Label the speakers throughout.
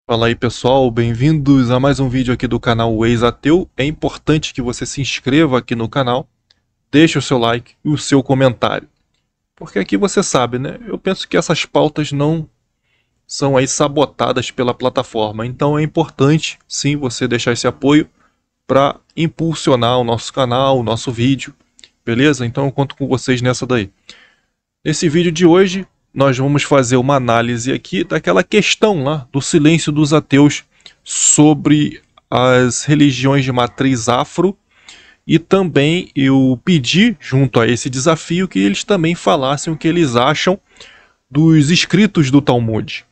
Speaker 1: Fala aí pessoal, bem-vindos a mais um vídeo aqui do canal Ex-Ateu. É importante que você se inscreva aqui no canal, deixe o seu like e o seu comentário. Porque aqui você sabe, né? Eu penso que essas pautas não são aí sabotadas pela plataforma. Então é importante sim você deixar esse apoio para impulsionar o nosso canal, o nosso vídeo. Beleza? Então eu conto com vocês nessa daí. Nesse vídeo de hoje, nós vamos fazer uma análise aqui daquela questão lá do silêncio dos ateus sobre as religiões de matriz afro, e também eu pedi, junto a esse desafio, que eles também falassem o que eles acham dos escritos do Talmud.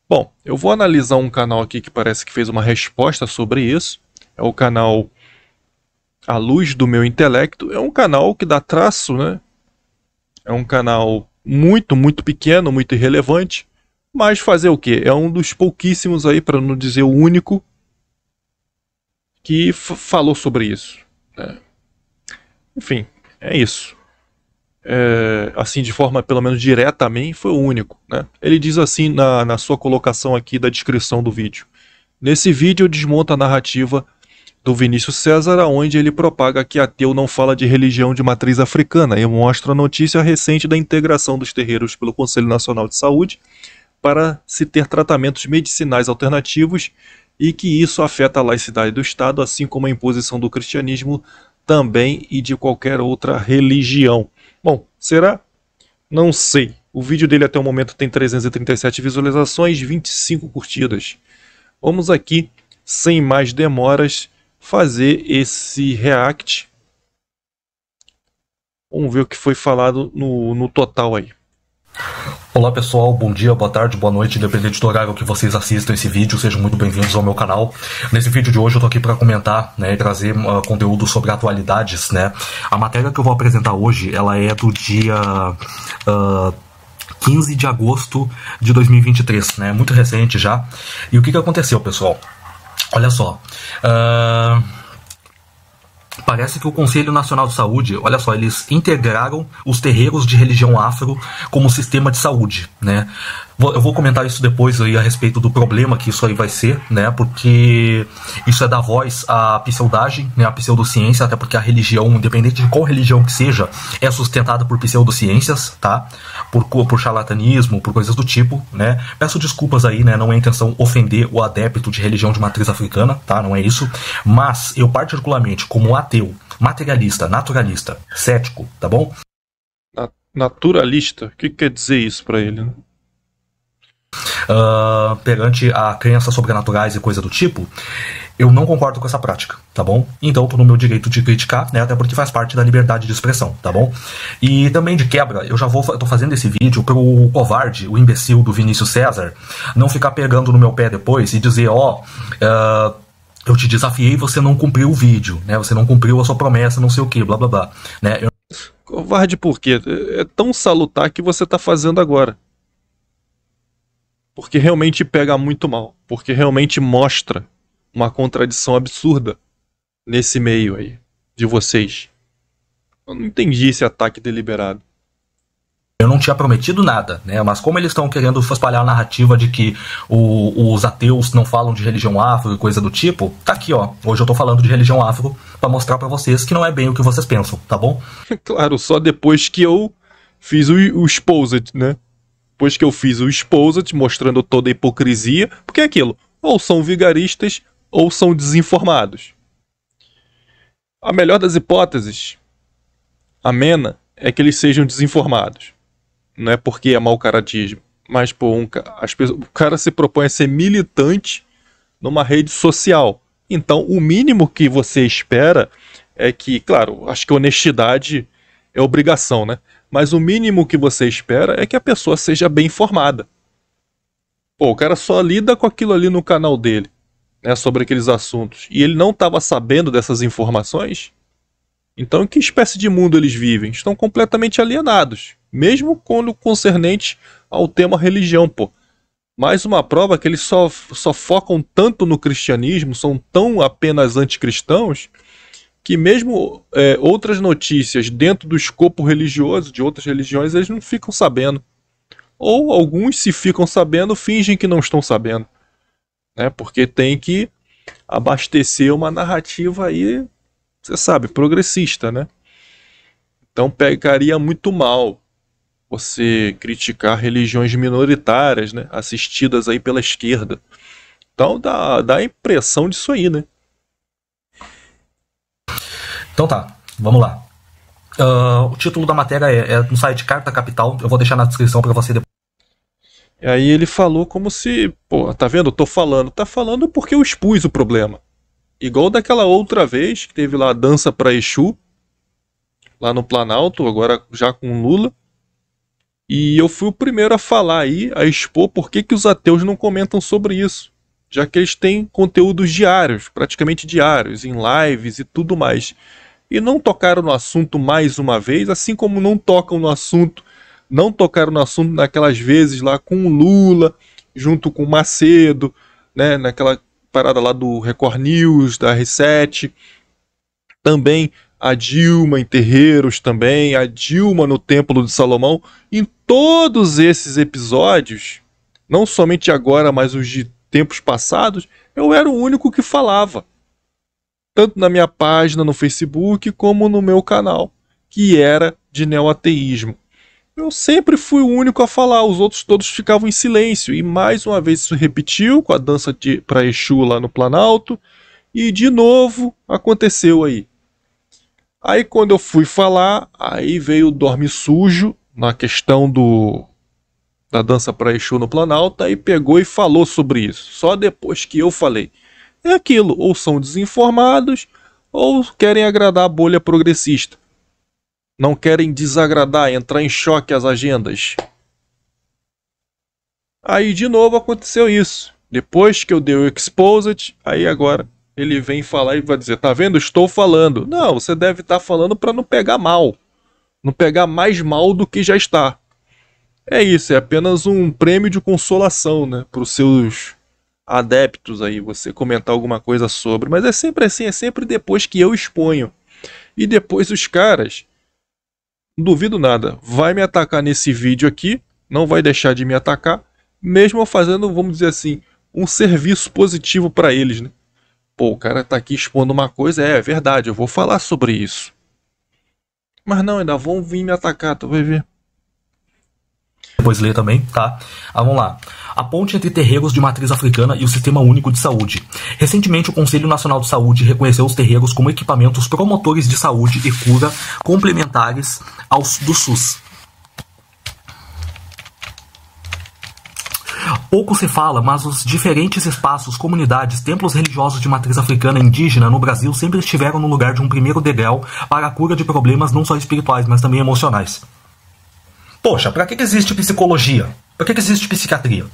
Speaker 1: Bom, eu vou analisar um canal aqui que parece que fez uma resposta sobre isso. É o canal A Luz do Meu Intelecto. É um canal que dá traço, né? É um canal muito pequeno, muito irrelevante, mas fazer o quê? É um dos pouquíssimos aí, para não dizer o único, que falou sobre isso, né? Enfim, é isso. Assim, de forma pelo menos direta a mim, foi o único, né? Ele diz assim na sua colocação aqui da descrição do vídeo: nesse vídeo eu desmonto a narrativa do Vinícius César, onde ele propaga que ateu não fala de religião de matriz africana, e mostra a notícia recente da integração dos terreiros pelo Conselho Nacional de Saúde para se ter tratamentos medicinais alternativos, e que isso afeta a laicidade do Estado, assim como a imposição do cristianismo também e de qualquer outra religião. Bom, será? Não sei. O vídeo dele até o momento tem 337 visualizações, 25 curtidas. Vamos aqui, sem mais demoras, fazer esse react. Vamos ver o que foi falado no total aí.
Speaker 2: Olá pessoal, bom dia, boa tarde, boa noite, independente do horário que vocês assistam esse vídeo, sejam muito bem-vindos ao meu canal. Nesse vídeo de hoje eu tô aqui para comentar, né, e trazer conteúdo sobre atualidades, né. A matéria que eu vou apresentar hoje, ela é do dia 15 de agosto de 2023, né, muito recente já. E o que aconteceu, pessoal? Olha só, parece que o Conselho Nacional de Saúde, olha só, eles integraram os terreiros de religião afro como sistema de saúde, né? Eu vou comentar isso depois aí a respeito do problema que isso aí vai ser, né? Porque isso é dar voz à pseudagem, né? À pseudociência, até porque a religião, independente de qual religião que seja, é sustentada por pseudociências, tá? Por charlatanismo, por coisas do tipo, né? Peço desculpas aí, né? Não é intenção ofender o adepto de religião de matriz africana, tá? Não é isso. Mas eu particularmente, como ateu, materialista, naturalista, cético, tá bom?
Speaker 1: Naturalista? O que quer dizer isso para ele, né?
Speaker 2: Perante a crenças sobrenaturais e coisa do tipo, eu não concordo com essa prática, tá bom? Então tô no meu direito de criticar, né? Até porque faz parte da liberdade de expressão, tá bom? E também de quebra, eu tô fazendo esse vídeo pro covarde, o imbecil do Vinícius César, não ficar pegando no meu pé depois e dizer, eu te desafiei e você não cumpriu o vídeo, né? Você não cumpriu a sua promessa, não sei o que, blá blá blá, né?
Speaker 1: Covarde por quê? É tão salutar que você tá fazendo agora. Porque realmente pega muito mal. Porque realmente mostra uma contradição absurda nesse meio aí de vocês. Eu não entendi esse ataque deliberado.
Speaker 2: Eu não tinha prometido nada, né? Mas como eles estão querendo espalhar a narrativa de que os ateus não falam de religião afro e coisa do tipo, tá aqui, ó. Hoje eu tô falando de religião afro pra mostrar pra vocês que não é bem o que vocês pensam, tá bom?
Speaker 1: Claro, só depois que eu fiz o exposed, né? Depois que eu fiz o exposed, mostrando toda a hipocrisia, porque é aquilo, ou são vigaristas, ou são desinformados. A melhor das hipóteses, amena, é que eles sejam desinformados. Não é porque é mau caratismo, mas pô, o cara se propõe a ser militante numa rede social. Então, o mínimo que você espera é que, claro, acho que honestidade é obrigação, né? Mas o mínimo que você espera é que a pessoa seja bem informada. Pô, o cara só lida com aquilo ali no canal dele, né, sobre aqueles assuntos, e ele não estava sabendo dessas informações. Então, em que espécie de mundo eles vivem? Estão completamente alienados, mesmo quando concernente ao tema religião, pô. Mais uma prova que eles só focam tanto no cristianismo, são tão apenas anticristãos, que mesmo outras notícias dentro do escopo religioso de outras religiões, eles não ficam sabendo. Ou alguns, se ficam sabendo, fingem que não estão sabendo. né? Porque tem que abastecer uma narrativa aí, você sabe, progressista, né? Então pegaria muito mal você criticar religiões minoritárias, né? Assistidas aí pela esquerda. Então dá a impressão disso aí, né?
Speaker 2: Então tá, vamos lá. O título da matéria é no site Carta Capital. Eu vou deixar na descrição para você depois.
Speaker 1: E aí ele falou como se, pô, tá vendo? Eu tô falando. Tá falando porque eu expus o problema. Igual daquela outra vez que teve lá a dança pra Exu, lá no Planalto, agora já com Lula. E eu fui o primeiro a falar aí, a expor por que os ateus não comentam sobre isso. Já que eles têm conteúdos diários, praticamente diários, em lives e tudo mais. E não tocaram no assunto mais uma vez, assim como não tocam no assunto, não tocaram no assunto naquelas vezes lá com o Lula, junto com o Macedo, né, naquela parada lá do Record News, da R7, também a Dilma em terreiros também, a Dilma no Templo de Salomão. Em todos esses episódios, não somente agora, mas os de tempos passados, eu era o único que falava. Tanto na minha página no Facebook, como no meu canal, que era de neoateísmo. Eu sempre fui o único a falar, os outros todos ficavam em silêncio. E mais uma vez isso repetiu com a dança para Exu lá no Planalto. E de novo aconteceu aí. Aí quando eu fui falar, aí veio o Dorme Sujo na questão da dança para Exu no Planalto, aí pegou e falou sobre isso. Só depois que eu falei. É aquilo, ou são desinformados, ou querem agradar a bolha progressista. Não querem desagradar, entrar em choque às agendas. Aí de novo aconteceu isso. Depois que eu dei o Exposed, aí agora ele vem falar e vai dizer, tá vendo? Estou falando. Não, você deve estar falando para não pegar mal. Não pegar mais mal do que já está. É isso, é apenas um prêmio de consolação, né? Para os seus adeptos aí, você comentar alguma coisa sobre. Mas é sempre assim, é sempre depois que eu exponho. E depois os caras, não duvido nada, vai me atacar nesse vídeo aqui, não vai deixar de me atacar, mesmo eu fazendo, vamos dizer assim, um serviço positivo para eles, né? Pô, o cara tá aqui expondo uma coisa, é verdade, eu vou falar sobre isso. Mas não, ainda vão vir me atacar, tu vai ver.
Speaker 2: Depois ler também, tá? Vamos lá. A ponte entre terreiros de matriz africana e o Sistema Único de Saúde. Recentemente, o Conselho Nacional de Saúde reconheceu os terreiros como equipamentos promotores de saúde e cura complementares aos do SUS. Pouco se fala, mas os diferentes espaços, comunidades, templos religiosos de matriz africana e indígena no Brasil sempre estiveram no lugar de um primeiro degrau para a cura de problemas não só espirituais, mas também emocionais. Poxa, para que existe psicologia? Para que existe psiquiatria?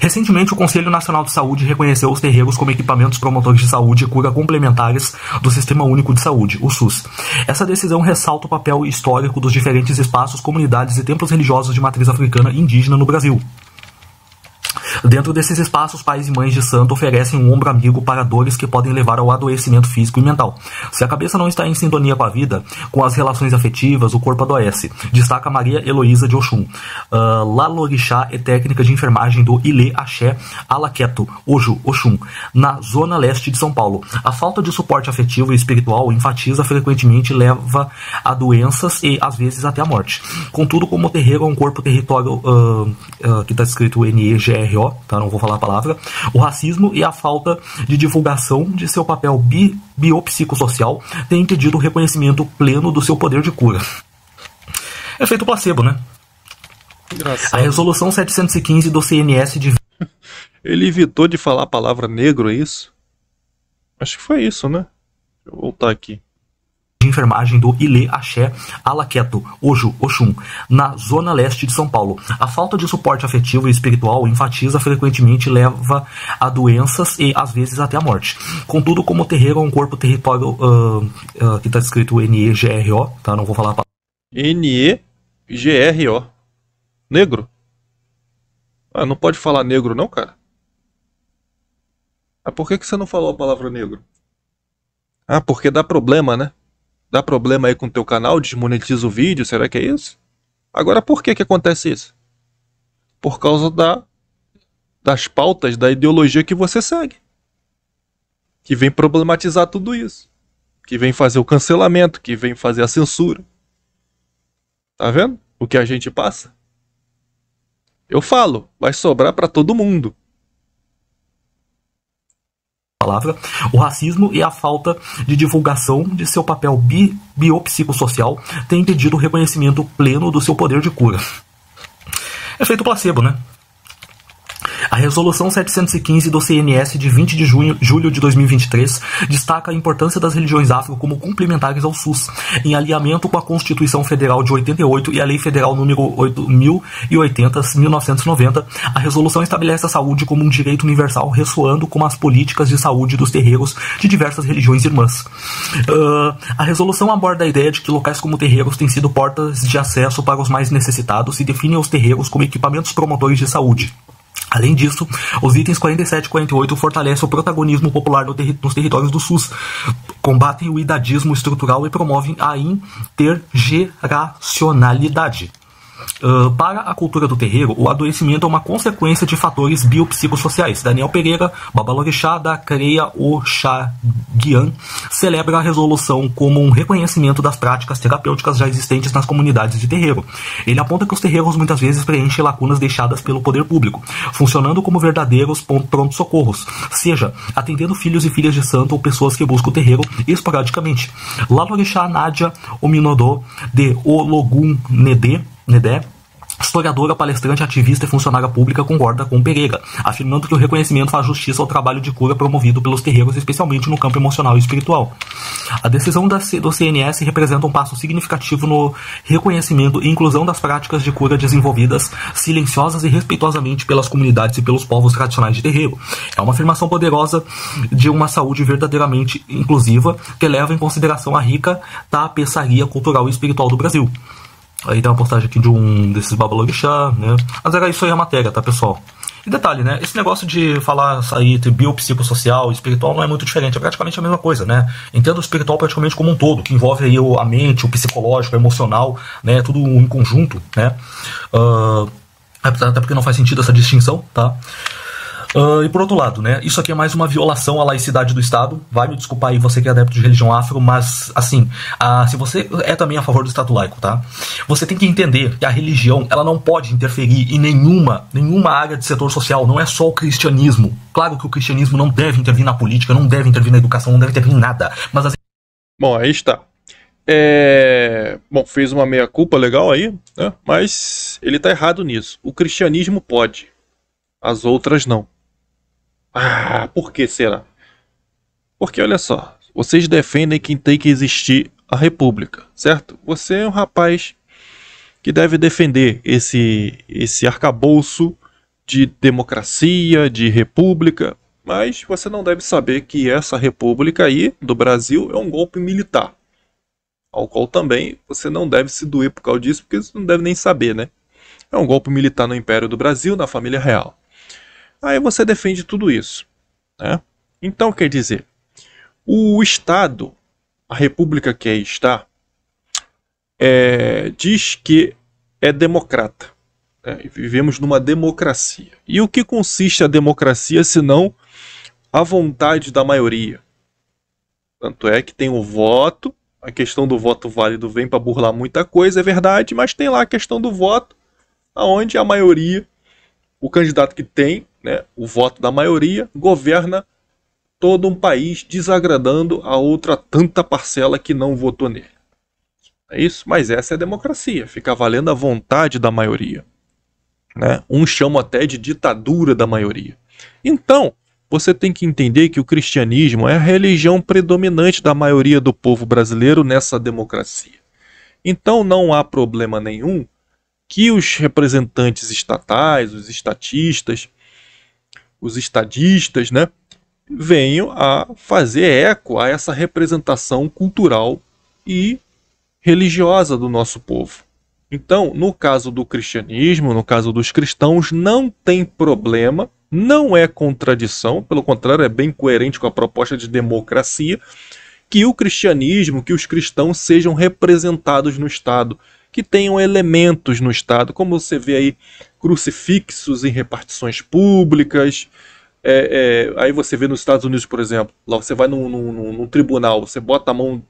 Speaker 2: Recentemente, o Conselho Nacional de Saúde reconheceu os terreiros como equipamentos promotores de saúde e cura complementares do Sistema Único de Saúde, o SUS. Essa decisão ressalta o papel histórico dos diferentes espaços, comunidades e templos religiosos de matriz africana e indígena no Brasil. Dentro desses espaços, pais e mães de santo oferecem um ombro amigo para dores que podem levar ao adoecimento físico e mental. Se a cabeça não está em sintonia com a vida, com as relações afetivas, o corpo adoece. Destaca Maria Heloísa de Oxum. Lalorixá é técnica de enfermagem do Ilê Axé Alaqueto, Oju, Oxum, na zona leste de São Paulo. A falta de suporte afetivo e espiritual enfatiza frequentemente leva a doenças e, às vezes, até a morte. Contudo, como o terreiro é um corpo território, que está escrito NEGRO, tá? Não vou falar a palavra, o racismo e a falta de divulgação de seu papel biopsicossocial tem impedido o reconhecimento pleno do seu poder de cura. Efeito placebo, né? Engraçado. A resolução 715 do CNS de...
Speaker 1: Ele evitou de falar a palavra negro, é isso? Acho que foi isso, né? Deixa eu voltar aqui.
Speaker 2: De enfermagem do Ilê Axé Alaqueto, Oju, Oxum, na zona leste de São Paulo. A falta de suporte afetivo e espiritual enfatiza frequentemente leva a doenças e, às vezes, até a morte. Contudo, como o terreiro é um corpo território, que está escrito NEGRO, tá? Não vou falar a palavra.
Speaker 1: NEGRO. Negro? Ah, não pode falar negro não, cara? Ah, por que você não falou a palavra negro? Ah, porque dá problema, né? Dá problema aí com o teu canal, desmonetiza o vídeo, será que é isso? Agora por que acontece isso? Por causa da das pautas da ideologia que você segue, que vem problematizar tudo isso, que vem fazer o cancelamento, que vem fazer a censura. Tá vendo o que a gente passa? Eu falo, vai sobrar para todo mundo.
Speaker 2: Palavra, o racismo e a falta de divulgação de seu papel biopsicossocial têm impedido o reconhecimento pleno do seu poder de cura. Efeito placebo, né? A Resolução 715 do CNS de 20 de julho de 2023 destaca a importância das religiões afro como complementares ao SUS, em alinhamento com a Constituição Federal de 88 e a Lei Federal número 8080/1990. A resolução estabelece a saúde como um direito universal, ressoando com as políticas de saúde dos terreiros de diversas religiões irmãs. A resolução aborda a ideia de que locais como terreiros têm sido portas de acesso para os mais necessitados e define os terreiros como equipamentos promotores de saúde. Além disso, os itens 47 e 48 fortalecem o protagonismo popular nos territórios do SUS, combatem o idadismo estrutural e promovem a intergeracionalidade. Para a cultura do terreiro, o adoecimento é uma consequência de fatores biopsicossociais. Daniel Pereira, Babalorixá da Creia Oxaguian, celebra a resolução como um reconhecimento das práticas terapêuticas já existentes nas comunidades de terreiro. Ele aponta que os terreiros muitas vezes preenchem lacunas deixadas pelo poder público, funcionando como verdadeiros pronto-socorros, seja atendendo filhos e filhas de santo ou pessoas que buscam o terreiro esporadicamente. Lalorixá Nádia Ominodô de Ologun Nedé, historiadora, palestrante, ativista e funcionária pública, concorda com Pereira, afirmando que o reconhecimento faz justiça ao trabalho de cura promovido pelos terreiros, especialmente no campo emocional e espiritual. A decisão do CNS representa um passo significativo no reconhecimento e inclusão das práticas de cura desenvolvidas silenciosas e respeitosamente pelas comunidades e pelos povos tradicionais de terreiro. É uma afirmação poderosa de uma saúde verdadeiramente inclusiva que leva em consideração a rica tapeçaria cultural e espiritual do Brasil. Aí tem uma postagem aqui de um desses babalorixá, né? Mas era isso aí a matéria, tá, pessoal? E detalhe, né? Esse negócio de falar aí entre biopsicossocial e espiritual não é muito diferente, é praticamente a mesma coisa, né? Entendo o espiritual praticamente como um todo, que envolve aí a mente, o psicológico, o emocional, né? Tudo em conjunto, né? Até porque não faz sentido essa distinção, tá? E por outro lado, né, isso aqui é mais uma violação à laicidade do Estado. Vai me desculpar aí você que é adepto de religião afro, mas assim, se você é também a favor do Estado laico, tá? Você tem que entender que a religião, ela não pode interferir em nenhuma área de setor social, não é só o cristianismo. Claro que o cristianismo não deve intervir na política, não deve intervir na educação, não deve intervir em nada, mas assim...
Speaker 1: Bom, aí está. Bom, fez uma meia-culpa legal aí, né? Mas ele tá errado nisso. O cristianismo pode, as outras não. Por que será? Porque olha só, vocês defendem que tem que existir a república, certo? Você é um rapaz que deve defender esse arcabouço de democracia, de república, mas você não deve saber que essa república aí do Brasil é um golpe militar, ao qual também você não deve se doer por causa disso, porque você não deve nem saber, né? É um golpe militar no Império do Brasil, na família real. Aí você defende tudo isso, né? Então, quer dizer, o Estado, a República que aí está, diz que é democrata, né? Vivemos numa democracia. E o que consiste a democracia, senão a vontade da maioria? Tanto é que tem o voto, a questão do voto válido vem para burlar muita coisa, é verdade, mas tem lá a questão do voto, onde a maioria, o candidato que tem, né, o voto da maioria, governa todo um país, desagradando a outra tanta parcela que não votou nele. É isso? Mas essa é a democracia, fica valendo a vontade da maioria, né? Uns chamam até de ditadura da maioria. Então, você tem que entender que o cristianismo é a religião predominante da maioria do povo brasileiro nessa democracia. Então não há problema nenhum que os representantes estatais, os estatistas, os estadistas, né, venham a fazer eco a essa representação cultural e religiosa do nosso povo. Então, no caso do cristianismo, no caso dos cristãos, não tem problema, não é contradição, pelo contrário, é bem coerente com a proposta de democracia, que o cristianismo, que os cristãos sejam representados no Estado, que tenham elementos no Estado, como você vê aí crucifixos em repartições públicas. Aí você vê nos Estados Unidos, por exemplo, lá você vai num tribunal, você bota a mão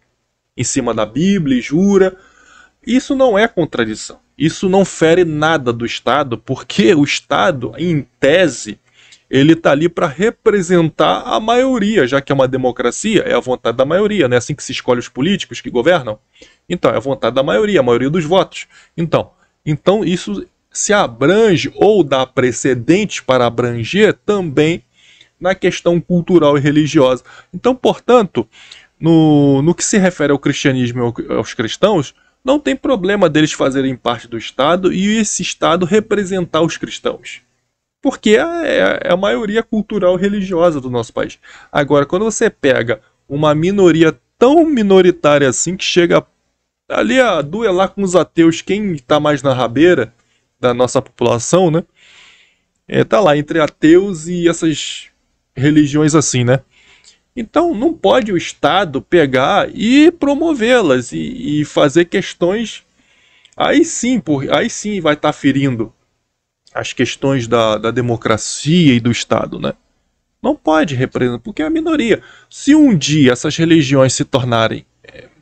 Speaker 1: em cima da Bíblia e jura. Isso não é contradição. Isso não fere nada do Estado, porque o Estado, em tese, ele está ali para representar a maioria, já que é uma democracia, é a vontade da maioria, não é assim que se escolhe os políticos que governam? Então, é a vontade da maioria, a maioria dos votos. Então isso se abrange ou dá precedentes para abranger também na questão cultural e religiosa. Então, portanto, no que se refere ao cristianismo e aos cristãos, não tem problema deles fazerem parte do Estado e esse Estado representar os cristãos. Porque é a maioria cultural e religiosa do nosso país. Agora, quando você pega uma minoria tão minoritária assim, que chega ali a duelar com os ateus, quem está mais na rabeira da nossa população, né? Tá lá entre ateus e essas religiões assim, né? Então não pode o Estado pegar e promovê-las e fazer questões. Aí sim vai estar ferindo as questões da democracia e do Estado, né? Não pode representar, porque é a minoria. Se um dia essas religiões se tornarem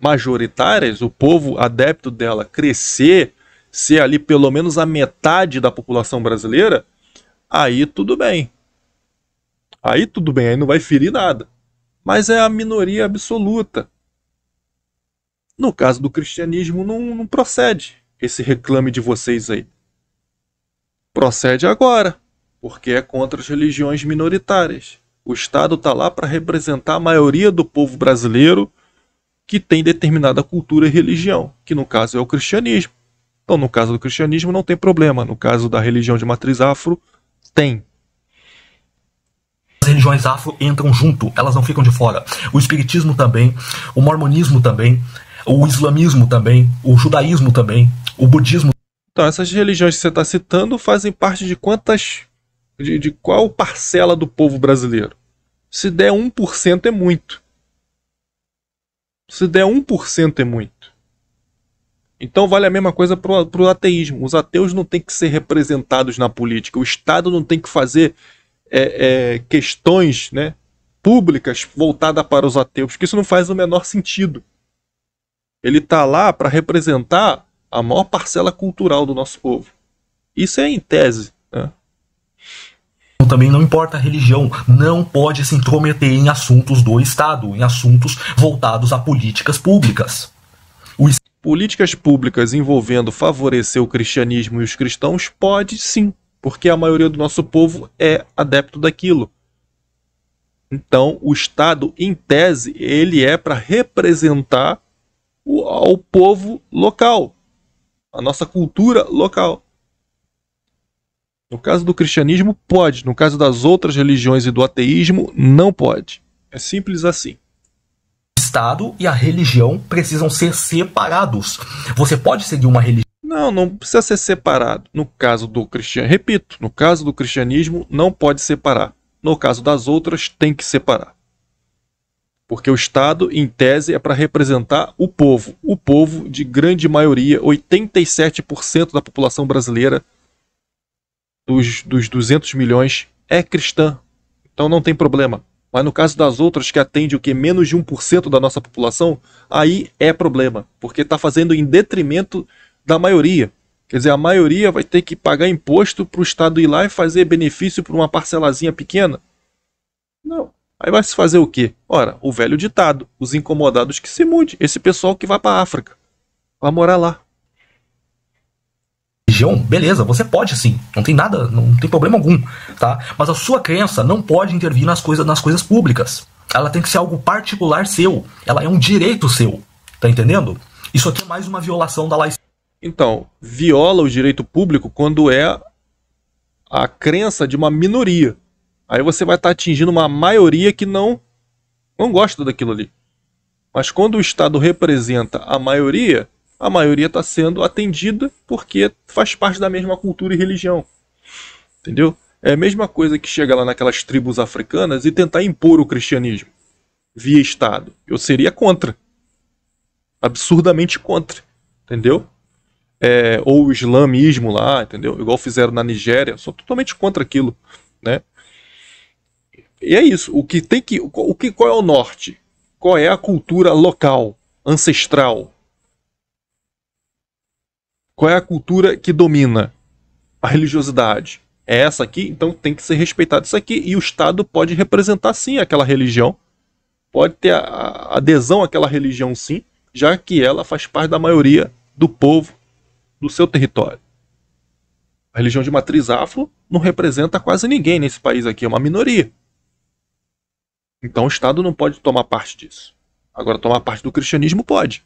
Speaker 1: majoritárias, o povo adepto dela crescer, ser ali pelo menos a metade da população brasileira, aí tudo bem. Aí não vai ferir nada. Mas é a minoria absoluta. No caso do cristianismo, não procede esse reclame de vocês aí. Procede agora, porque é contra as religiões minoritárias. O Estado está lá para representar a maioria do povo brasileiro que tem determinada cultura e religião, que no caso é o cristianismo. Então, no caso do cristianismo, não tem problema. No caso da religião de matriz afro, tem.
Speaker 2: As religiões afro entram junto, elas não ficam de fora. O espiritismo também, o mormonismo também, o islamismo também, o judaísmo também, o budismo.
Speaker 1: Então, essas religiões que você está citando fazem parte de quantas... De qual parcela do povo brasileiro? Se der 1% é muito. Se der 1% é muito. Então vale a mesma coisa para o ateísmo. Os ateus não têm que ser representados na política. O Estado não tem que fazer questões, né, públicas voltadas para os ateus, porque isso não faz o menor sentido. Ele está lá para representar a maior parcela cultural do nosso povo. Isso é em tese, né?
Speaker 2: Também não importa a religião, não pode se intrometer em assuntos do Estado, em assuntos voltados a políticas públicas.
Speaker 1: Políticas públicas envolvendo favorecer o cristianismo e os cristãos pode sim, porque a maioria do nosso povo é adepto daquilo. Então, o Estado, em tese, ele é para representar o povo local, a nossa cultura local. No caso do cristianismo, pode. No caso das outras religiões e do ateísmo, não pode. É simples assim.
Speaker 2: O Estado e a religião precisam ser separados. Você pode seguir uma religião...
Speaker 1: Não precisa ser separado. No caso do cristianismo, repito, no caso do cristianismo, não pode separar. No caso das outras, tem que separar. Porque o Estado, em tese, é para representar o povo. O povo de grande maioria, 87% da população brasileira, dos 200 milhões, é cristã. Então não tem problema. Mas no caso das outras, que atende o que? Menos de 1% da nossa população, aí é problema. Porque está fazendo em detrimento da maioria. Quer dizer, a maioria vai ter que pagar imposto para o Estado ir lá e fazer benefício para uma parcelazinha pequena? Não. Aí vai se fazer o quê? Ora, o velho ditado, os incomodados que se mude. Esse pessoal que vai para a África. Vai morar lá.
Speaker 2: Religião, beleza, você pode sim, não tem nada, não tem problema algum, tá? Mas a sua crença não pode intervir nas coisas públicas. Ela tem que ser algo particular seu, ela é um direito seu, tá entendendo? Isso aqui é mais uma violação da laicidade.
Speaker 1: Então, viola o direito público quando é a crença de uma minoria. Aí você vai estar atingindo uma maioria que não gosta daquilo ali. Mas quando o Estado representa a maioria está sendo atendida porque faz parte da mesma cultura e religião. Entendeu? É a mesma coisa que chega lá naquelas tribos africanas e tentar impor o cristianismo via Estado. Eu seria contra. Absurdamente contra. Entendeu? ou o islamismo lá, entendeu? Igual fizeram na Nigéria, sou totalmente contra aquilo, né? E é isso, qual é o norte? Qual é a cultura local, ancestral? Qual é a cultura que domina? A religiosidade. É essa aqui, então tem que ser respeitado isso aqui, e o Estado pode representar sim aquela religião, pode ter a adesão àquela religião sim, já que ela faz parte da maioria do povo do seu território. A religião de matriz afro não representa quase ninguém nesse país aqui, é uma minoria. Então o Estado não pode tomar parte disso. Agora, tomar parte do cristianismo pode.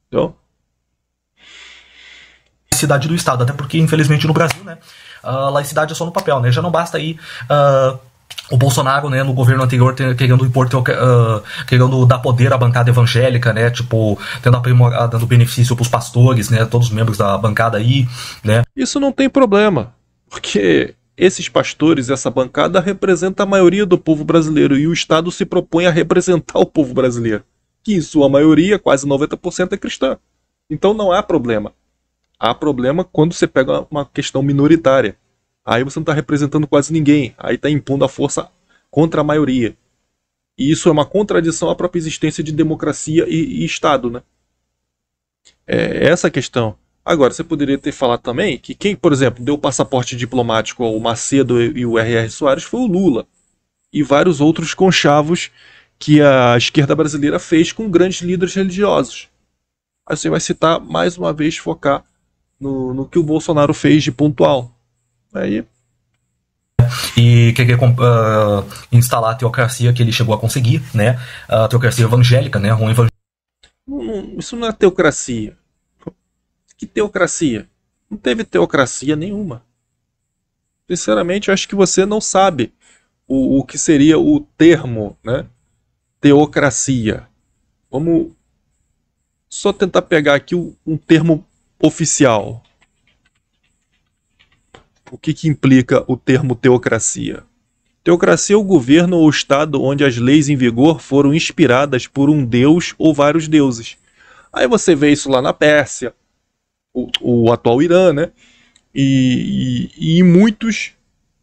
Speaker 1: Entendeu?
Speaker 2: Laicidade do Estado, até porque, infelizmente, no Brasil, né, a laicidade é só no papel, né? Já não basta aí o Bolsonaro, né, no governo anterior, querendo impor, querendo dar poder à bancada evangélica, né, tipo, dando benefício pros pastores, né, todos os membros da bancada aí, né.
Speaker 1: Isso não tem problema, porque esses pastores, essa bancada, representa a maioria do povo brasileiro, e o Estado se propõe a representar o povo brasileiro, que em sua maioria, quase 90%, é cristã. Então não há problema. Há problema quando você pega uma questão minoritária. Aí você não está representando quase ninguém. Aí está impondo a força contra a maioria. E isso é uma contradição à própria existência de democracia e Estado, né? É essa a questão. Agora, você poderia ter falado também que quem, por exemplo, deu o passaporte diplomático ao Macedo e o R.R. Soares foi o Lula. E vários outros conchavos que a esquerda brasileira fez com grandes líderes religiosos. Aí você vai citar, mais uma vez, focar no que o Bolsonaro fez de pontual. Aí...
Speaker 2: E querer instalar a teocracia que ele chegou a conseguir, né? A teocracia evangélica, né?
Speaker 1: Isso não é teocracia. Que teocracia? Não teve teocracia nenhuma. Sinceramente, eu acho que você não sabe o que seria o termo, né? Teocracia. Vamos só tentar pegar aqui um termo oficial. O que implica o termo teocracia? Teocracia é o governo ou estado onde as leis em vigor foram inspiradas por um deus ou vários deuses. Aí você vê isso lá na Pérsia, o atual Irã, né? E em muitos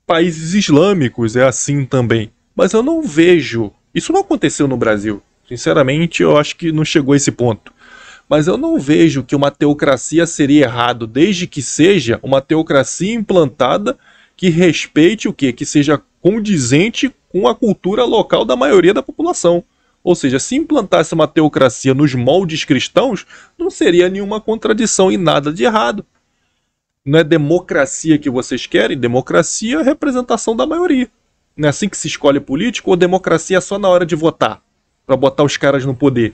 Speaker 1: países islâmicos é assim também. Mas eu não vejo... Isso não aconteceu no Brasil. Sinceramente, eu acho que não chegou a esse ponto. Mas eu não vejo que uma teocracia seria errado, desde que seja uma teocracia implantada que respeite o quê? Que seja condizente com a cultura local da maioria da população. Ou seja, se implantasse uma teocracia nos moldes cristãos, não seria nenhuma contradição e nada de errado. Não é democracia que vocês querem? Democracia é representação da maioria. Não é assim que se escolhe político, ou democracia é só na hora de votar, para botar os caras no poder?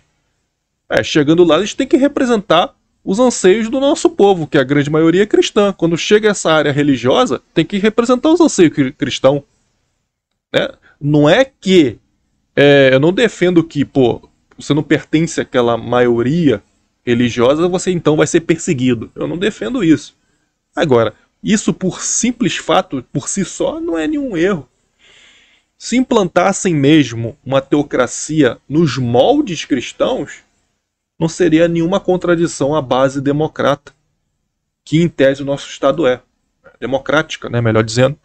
Speaker 1: Chegando lá, eles têm que representar os anseios do nosso povo, que a grande maioria é cristã. Quando chega essa área religiosa, tem que representar os anseios cristãos. Né? Não é que... eu não defendo que, você não pertence àquela maioria religiosa, você então vai ser perseguido. Eu não defendo isso. Agora, isso por simples fato, por si só, não é nenhum erro. Se implantassem mesmo uma teocracia nos moldes cristãos, não seria nenhuma contradição à base democrata, que em tese o nosso Estado é. Democrática, né, melhor dizendo,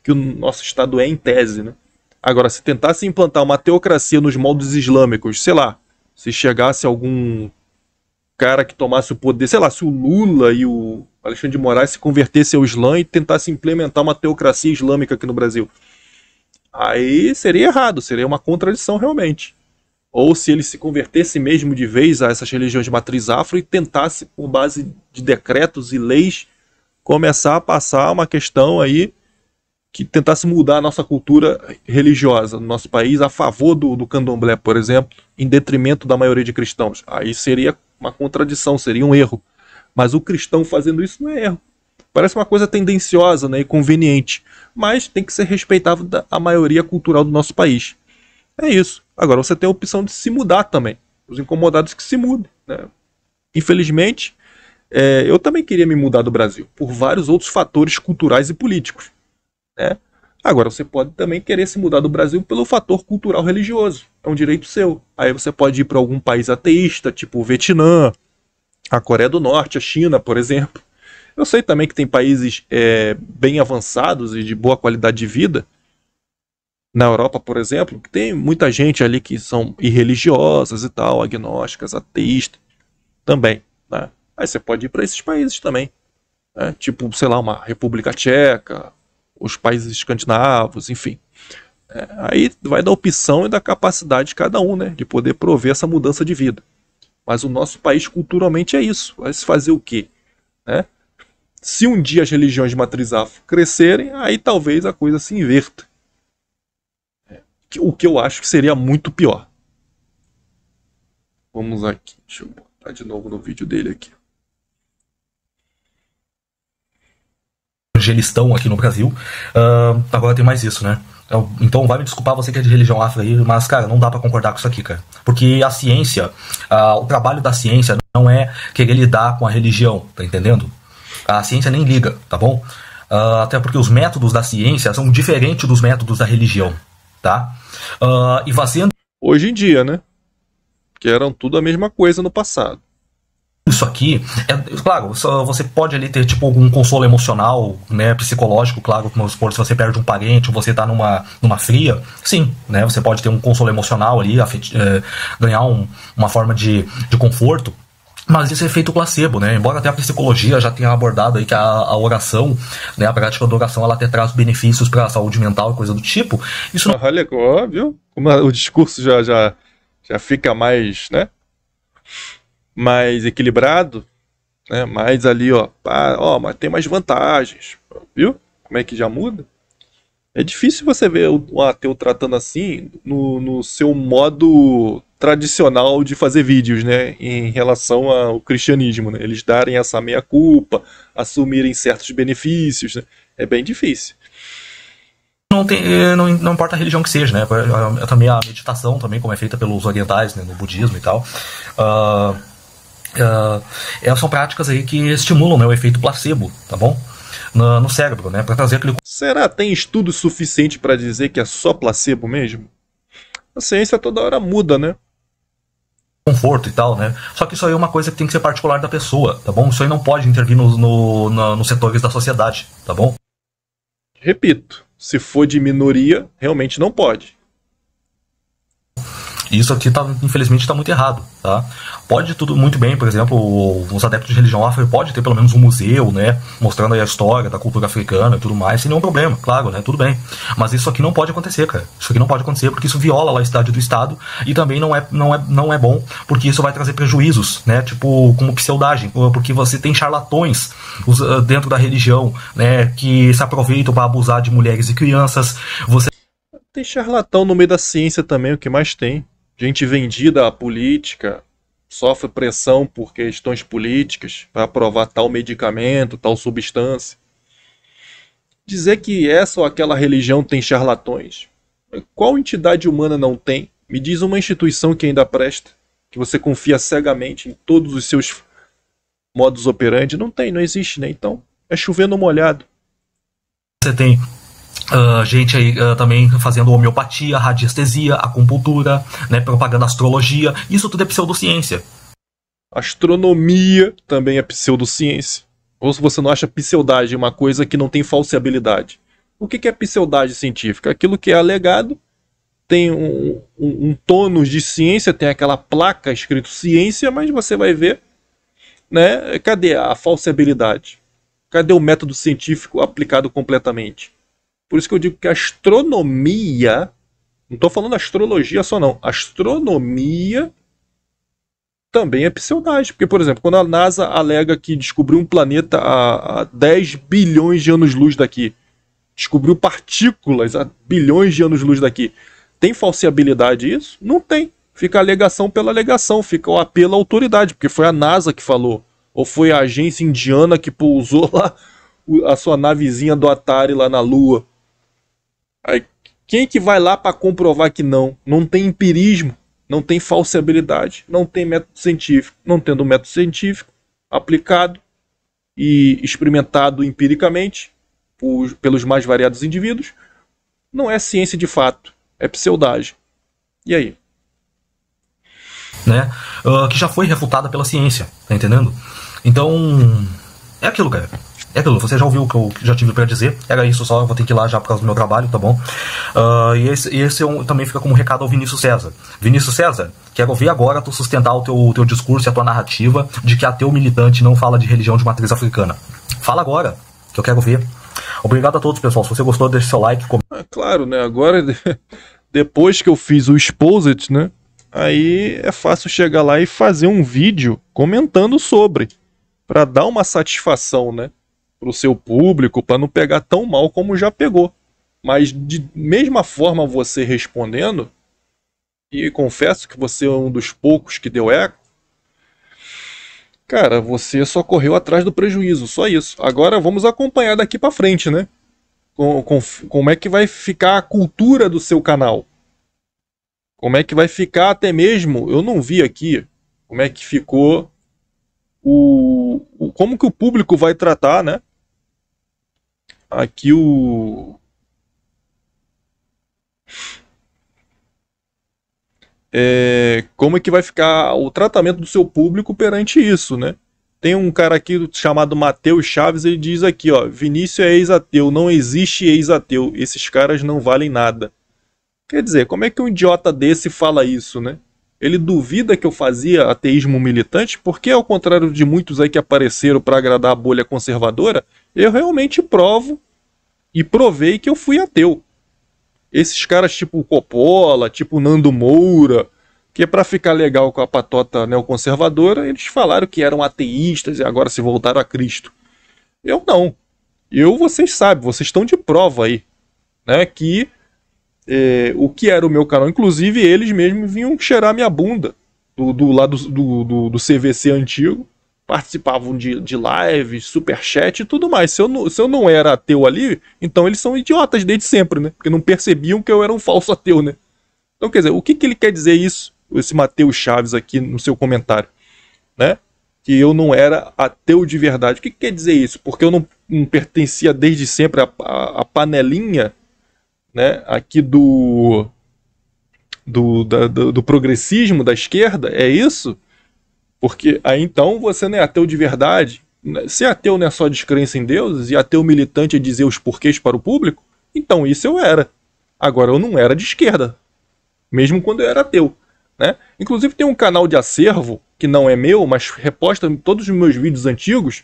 Speaker 1: que o nosso Estado é em tese. Né? Agora, se tentasse implantar uma teocracia nos moldes islâmicos, sei lá, se chegasse algum cara que tomasse o poder, sei lá, se o Lula e o Alexandre de Moraes se convertessem ao Islã e tentassem implementar uma teocracia islâmica aqui no Brasil, aí seria errado, seria uma contradição realmente. Ou se ele se convertesse mesmo de vez a essas religiões de matriz afro e tentasse, por base de decretos e leis, começar a passar uma questão aí que tentasse mudar a nossa cultura religiosa no nosso país a favor do candomblé, por exemplo, em detrimento da maioria de cristãos. Aí seria uma contradição, seria um erro. Mas o cristão fazendo isso não é erro. Parece uma coisa tendenciosa, né, e conveniente, mas tem que ser respeitada a maioria cultural do nosso país. É isso. Agora você tem a opção de se mudar também. Os incomodados que se mudem. Né? Infelizmente, eu também queria me mudar do Brasil, por vários outros fatores culturais e políticos. Né? Agora, você pode também querer se mudar do Brasil pelo fator cultural religioso. É um direito seu. Aí você pode ir para algum país ateísta, tipo o Vietnã, a Coreia do Norte, a China, por exemplo. Eu sei também que tem países bem avançados e de boa qualidade de vida, na Europa, por exemplo, que tem muita gente ali que são irreligiosas e tal, agnósticas, ateístas também, né? Aí você pode ir para esses países também, né? Tipo, sei lá, uma República Tcheca, os países escandinavos, enfim. Aí vai da opção e da capacidade de cada um, né? De poder prover essa mudança de vida. Mas o nosso país culturalmente é isso. Vai se fazer o quê? Né? Se um dia as religiões de matriz afro crescerem, aí talvez a coisa se inverta. O que eu acho que seria muito pior. Vamos aqui. Deixa eu botar de novo no vídeo dele aqui.
Speaker 2: Evangelistão aqui no Brasil. Agora tem mais isso, né? Então vai me desculpar você que é de religião afro aí, mas, cara, não dá pra concordar com isso aqui, cara. Porque a ciência, o trabalho da ciência não é querer lidar com a religião, tá entendendo? A ciência nem liga, tá bom? Até porque os métodos da ciência são diferentes dos métodos da religião, tá? E fazendo
Speaker 1: hoje em dia, né? Que eram tudo a mesma coisa no passado.
Speaker 2: Isso aqui, claro, você pode ali ter tipo algum consolo emocional, né, psicológico, claro, como se você perde um parente ou você tá numa fria, sim, né, você pode ter um consolo emocional ali, ganhar uma forma de conforto, mas isso é efeito placebo, né, embora até a psicologia já tenha abordado aí que a oração, né, a prática da oração, ela até traz benefícios para a saúde mental e coisa do tipo, isso não...
Speaker 1: Olha, viu? Como o discurso já fica mais, né? Mais equilibrado, né? Mais ali, mas tem mais vantagens, viu? Como é que já muda? É difícil você ver um ateu tratando assim no seu modo tradicional de fazer vídeos, né? Em relação ao cristianismo, né? Eles darem essa meia-culpa, assumirem certos benefícios, né? É bem difícil.
Speaker 2: Não importa a religião que seja, né? Também a meditação, também, como é feita pelos orientais, né? No budismo e tal. São práticas aí que estimulam, né, o efeito placebo, tá bom? No cérebro, né? Pra trazer aquele...
Speaker 1: Será que tem estudo suficiente para dizer que é só placebo mesmo? A ciência toda hora muda, né?
Speaker 2: Conforto e tal, né? Só que isso aí é uma coisa que tem que ser particular da pessoa, tá bom? Isso aí não pode intervir nos setores da sociedade, tá bom?
Speaker 1: Repito, se for de minoria, realmente não pode.
Speaker 2: Isso aqui, infelizmente, está muito errado, tá? Pode tudo muito bem, por exemplo, os adeptos de religião afro pode ter pelo menos um museu, né? Mostrando aí a história da cultura africana e tudo mais, sem nenhum problema, claro, né? Tudo bem. Mas isso aqui não pode acontecer, cara. Isso aqui não pode acontecer porque isso viola a laicidade do Estado e também não é bom, porque isso vai trazer prejuízos, né? Tipo, como pseudagem, porque você tem charlatões dentro da religião, né? Que se aproveitam para abusar de mulheres e crianças.
Speaker 1: Tem charlatão no meio da ciência também, o que mais tem. Gente vendida à política, sofre pressão por questões políticas para aprovar tal medicamento, tal substância. Dizer que essa ou aquela religião tem charlatões. Qual entidade humana não tem? Me diz uma instituição que ainda presta, que você confia cegamente em todos os seus modus operandi. Não tem, não existe, né? Então, é chover no molhado.
Speaker 2: Você tem... gente aí também fazendo homeopatia, radiestesia, acupuntura, né, propagando astrologia, isso tudo é pseudociência.
Speaker 1: Astronomia também é pseudociência. Ou se você não acha pseudagem uma coisa que não tem falseabilidade. O que é pseudagem científica? Aquilo que é alegado, tem um tônus de ciência, tem aquela placa escrito ciência, mas você vai ver, né, cadê a falseabilidade? Cadê o método científico aplicado completamente? Por isso que eu digo que a astronomia, não estou falando astrologia só não, astronomia também é pseudagem. Porque, por exemplo, quando a NASA alega que descobriu um planeta a 10 bilhões de anos-luz daqui, descobriu partículas a bilhões de anos-luz daqui, tem falseabilidade isso? Não tem. Fica a alegação pela alegação, fica o apelo à autoridade, porque foi a NASA que falou, ou foi a agência indiana que pousou lá a sua navezinha do Atari lá na Lua. Aí, quem que vai lá para comprovar que não? Não tem empirismo, não tem falseabilidade, não tem método científico. Não tendo método científico aplicado e experimentado empiricamente pelos mais variados indivíduos, não é ciência de fato, é pseudagem. E aí?
Speaker 2: Né? Que já foi refutada pela ciência, tá entendendo? Então, é aquilo, cara. É aquilo, você já ouviu o que eu já tive pra dizer. Era isso só, eu vou ter que ir lá já por causa do meu trabalho, tá bom? E esse também fica como recado ao Vinícius César. Vinícius César, quero ouvir agora tu sustentar o teu discurso e a tua narrativa de que ateu militante não fala de religião de matriz africana. Fala agora, que eu quero ver. Obrigado a todos, pessoal. Se você gostou, deixe seu like.
Speaker 1: Claro, né? Agora, depois que eu fiz o Exposit, né? Aí é fácil chegar lá e fazer um vídeo comentando sobre, para dar uma satisfação, né? Pro seu público, para não pegar tão mal como já pegou. Mas de mesma forma você respondendo, e confesso que você é um dos poucos que deu eco, cara, você só correu atrás do prejuízo, só isso. Agora vamos acompanhar daqui para frente, né? Como é que vai ficar a cultura do seu canal. Como é que vai ficar até mesmo, eu não vi aqui, como é que ficou como que o público vai tratar, né? Aqui como é que vai ficar o tratamento do seu público perante isso, né? Tem um cara aqui chamado Matheus Chaves, ele diz aqui, ó, Vinícius é ex-ateu, não existe ex-ateu, esses caras não valem nada. Quer dizer, como é que um idiota desse fala isso, né? Ele duvida que eu fazia ateísmo militante, porque ao contrário de muitos aí que apareceram para agradar a bolha conservadora, eu realmente provo e provei que eu fui ateu. Esses caras tipo Coppola, tipo Nando Moura, que é para ficar legal com a patota neoconservadora, eles falaram que eram ateístas e agora se voltaram a Cristo. Eu não. Vocês sabem, vocês estão de prova aí, né, que o que era o meu canal, inclusive eles mesmos vinham cheirar minha bunda do lado do CVC antigo, participavam de lives, superchat e tudo mais. Se eu não era ateu ali, então eles são idiotas desde sempre, né? Porque não percebiam que eu era um falso ateu, né? Então, quer dizer, o que ele quer dizer isso, esse Matheus Chaves aqui no seu comentário, né? Que eu não era ateu de verdade. O que quer dizer isso? Porque eu não pertencia desde sempre à panelinha, né, aqui do progressismo, da esquerda, é isso? Porque aí então você não é ateu de verdade. Se ateu não é só descrença em deuses, e ateu militante é dizer os porquês para o público, então isso eu era. Agora eu não era de esquerda, mesmo quando eu era ateu, né? Inclusive tem um canal de acervo, que não é meu, mas reposta todos os meus vídeos antigos,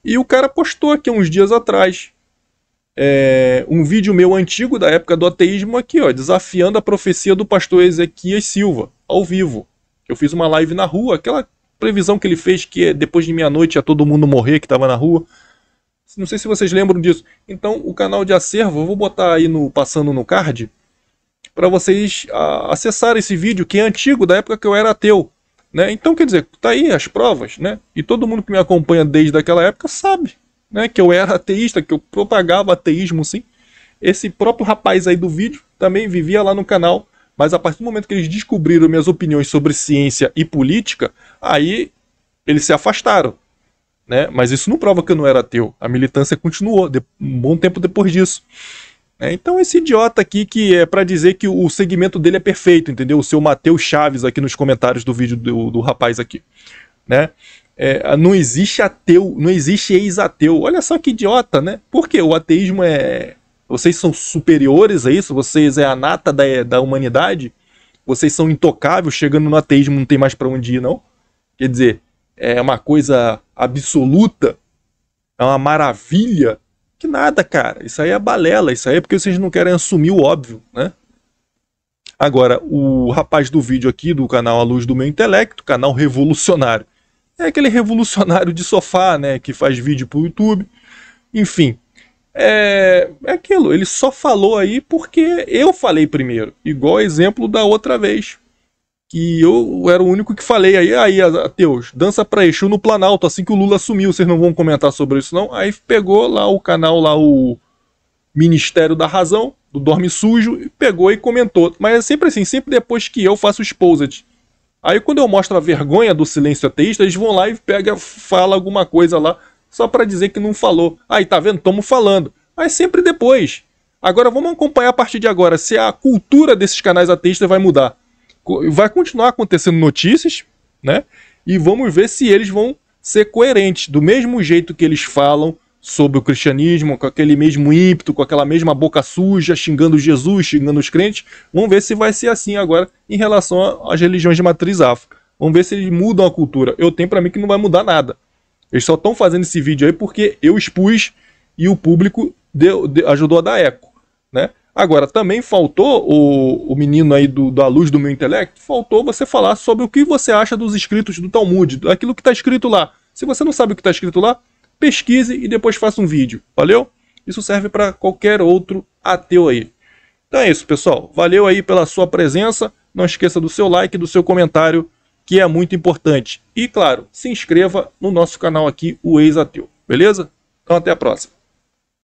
Speaker 1: e o cara postou aqui uns dias atrás um vídeo meu antigo da época do ateísmo aqui, ó, desafiando a profecia do pastor Ezequias Silva, ao vivo. Eu fiz uma live na rua, aquela previsão que ele fez que depois de meia-noite ia todo mundo morrer que estava na rua. Não sei se vocês lembram disso. Então o canal de acervo, eu vou botar aí passando no card, para vocês acessarem esse vídeo que é antigo, da época que eu era ateu, né? Então quer dizer, tá aí as provas, né? E todo mundo que me acompanha desde aquela época sabe, né, que eu era ateísta, que eu propagava ateísmo, sim. Esse próprio rapaz aí do vídeo também vivia lá no canal, mas a partir do momento que eles descobriram minhas opiniões sobre ciência e política, aí eles se afastaram, né? Mas isso não prova que eu não era ateu. A militância continuou um bom tempo depois disso. Então esse idiota aqui que é para dizer que o segmento dele é perfeito, entendeu? O seu Matheus Chaves aqui nos comentários do vídeo do rapaz aqui, né? Não existe ateu, não existe ex-ateu. Olha só que idiota, né? Porque o ateísmo vocês são superiores a isso? Vocês é a nata da humanidade? Vocês são intocáveis, chegando no ateísmo não tem mais para onde ir, não? Quer dizer, é uma coisa absoluta? É uma maravilha? Que nada, cara. Isso aí é balela. Isso aí é porque vocês não querem assumir o óbvio, né? Agora, o rapaz do vídeo aqui, do canal A Luz do Meu Intelecto, canal revolucionário, é aquele revolucionário de sofá, né, que faz vídeo pro YouTube. Enfim, é aquilo. Ele só falou aí porque eu falei primeiro. Igual exemplo da outra vez, que eu era o único que falei aí, ateus, dança pra Exu no Planalto, assim que o Lula assumiu, vocês não vão comentar sobre isso não? Aí pegou lá o canal, lá o Ministério da Razão, do Dorme Sujo, e pegou e comentou. Mas é sempre assim, sempre depois que eu faço o exposit. Aí quando eu mostro a vergonha do silêncio ateísta, eles vão lá e fala alguma coisa lá, só pra dizer que não falou. Aí tá vendo? Tamo falando. Mas sempre depois. Agora vamos acompanhar a partir de agora se a cultura desses canais ateístas vai mudar. Vai continuar acontecendo notícias, né? E vamos ver se eles vão ser coerentes. Do mesmo jeito que eles falam sobre o cristianismo, com aquele mesmo ímpeto, com aquela mesma boca suja, xingando Jesus, xingando os crentes. Vamos ver se vai ser assim agora em relação às religiões de matriz afro. Vamos ver se eles mudam a cultura. Eu tenho para mim que não vai mudar nada. Eles só estão fazendo esse vídeo aí porque eu expus e o público ajudou a dar eco, né? Agora, também faltou o menino aí da luz do meu intelecto, faltou você falar sobre o que você acha dos escritos do Talmud, daquilo que está escrito lá. Se você não sabe o que está escrito lá, pesquise e depois faça um vídeo, valeu? Isso serve para qualquer outro ateu aí. Então é isso, pessoal. Valeu aí pela sua presença. Não esqueça do seu like, do seu comentário, que é muito importante. E, claro, se inscreva no nosso canal aqui, o Ex-Ateu. Beleza? Então até a próxima.